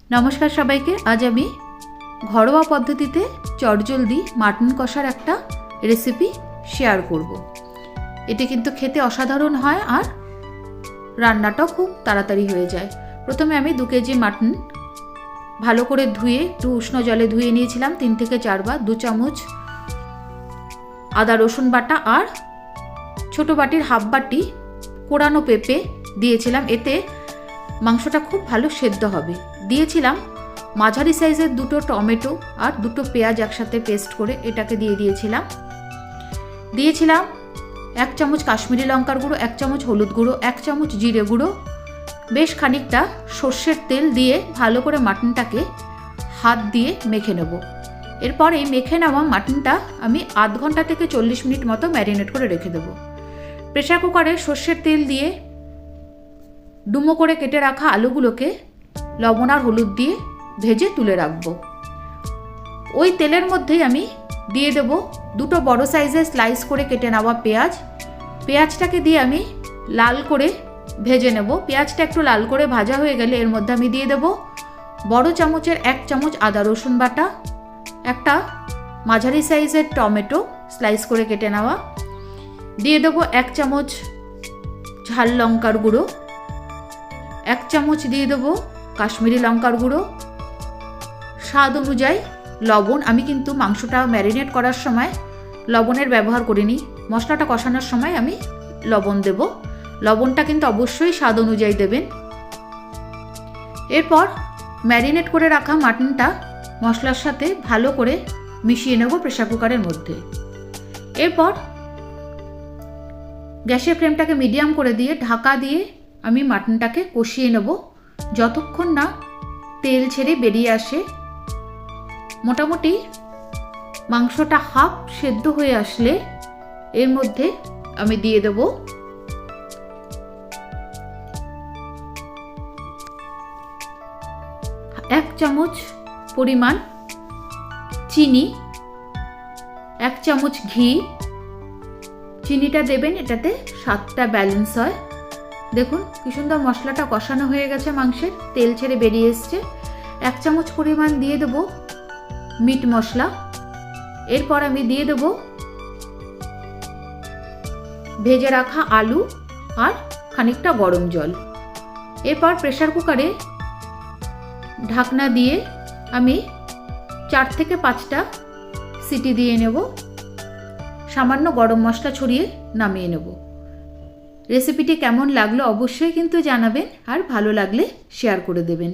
নমস্কার সবাইকে। আজ আমি ঘরোয়া পদ্ধতিতে চটজলদি মাটন কষার একটা রেসিপি শেয়ার করব। এটি কিন্তু খেতে অসাধারণ হয় আর রান্নাটাও খুব তাড়াতাড়ি হয়ে যায়। প্রথমে আমি 2 কেজি মাটন ভালো করে ধুয়ে একটু উষ্ণ জলে ধুয়ে নিয়েছিলাম 3 থেকে 4 বার। 2 চামচ আদা রসুন বাটা আর ছোটো বাটির হাফ বাটি কোরানো পেঁপে দিয়েছিলাম, এতে মাংসটা খুব ভালো সেদ্ধ হবে। দিয়েছিলাম মাঝারি সাইজের 2টো টমেটো আর 2টো পেঁয়াজ একসাথে পেস্ট করে এটাকে দিয়েছিলাম 1 চামচ কাশ্মীরি লঙ্কার গুঁড়ো, 1 চামচ হলুদ গুঁড়ো, 1 চামচ জিরে গুঁড়ো, বেশ খানিকটা সর্ষের তেল দিয়ে ভালো করে মাটনটাকে হাত দিয়ে মেখে নেব। এরপর এই মেখে নেওয়া মাটনটা আমি আধ ঘন্টা থেকে 40 মিনিট মতো ম্যারিনেট করে রেখে দেবো। প্রেসার কুকারে সর্ষের তেল দিয়ে ডুমো করে কেটে রাখা আলুগুলোকে লবণ আর হলুদ দিয়ে ভেজে তুলে রাখবো। ওই তেলের মধ্যেই আমি দিয়ে দেব 2টো বড় সাইজের স্লাইস করে কেটে নেওয়া পেঁয়াজটাকে দিয়ে আমি লাল করে ভেজে নেব। পেঁয়াজটা একটু লাল করে ভাজা হয়ে গেলে এর মধ্যে আমি দিয়ে দেব বড় চামচের 1 চামচ আদা রসুন বাটা, একটা মাঝারি সাইজের টমেটো স্লাইস করে কেটে নেওয়া, দিয়ে দেব 1 চামচ ঝাল লঙ্কার গুঁড়ো, 1 চামচ দিয়ে দেবো কাশ্মীরি লঙ্কার গুঁড়ো, স্বাদ অনুযায়ী লবণ। আমি কিন্তু মাংসটা ম্যারিনেট করার সময় লবণের ব্যবহার করিনি, মশলাটা কষানোর সময় আমি লবণ দেব। লবণটা কিন্তু অবশ্যই স্বাদ অনুযায়ী দেবেন। এরপর ম্যারিনেট করে রাখা মাটনটা মশলার সাথে ভালো করে মিশিয়ে নেব প্রেসার কুকারের মধ্যে। এরপর গ্যাসের ফ্লেমটাকে মিডিয়াম করে দিয়ে ঢাকা দিয়ে আমি মাটনটাকে কষিয়ে নেব যতক্ষণ না তেল ছেড়ে বেরিয়ে আসে। মোটামুটি মাংসটা হাফ সেদ্ধ হয়ে আসলে এর মধ্যে আমি দিয়ে দেব 1 চামচ পরিমাণ চিনি, 1 চামচ ঘি। চিনিটা দেবেন, এটাতে স্বাদটা ব্যালেন্স হয়। দেখুন কি সুন্দর মশলাটা কষানো হয়ে গেছে, মাংসের তেল ছেড়ে বেরিয়ে এসছে। 1 চামচ পরিমাণ দিয়ে দেব মিট মশলা। এরপর আমি দিয়ে দেব ভেজে রাখা আলু আর খানিকটা গরম জল। এরপর প্রেসার কুকারে ঢাকনা দিয়ে আমি 4 থেকে 5টা সিটি দিয়ে নেব। সামান্য গরম মশলা ছড়িয়ে নামিয়ে নেব। রেসিপিটি কেমন লাগলো অবশ্যই কিন্তু জানাবেন, আর ভালো লাগলে শেয়ার করে দেবেন।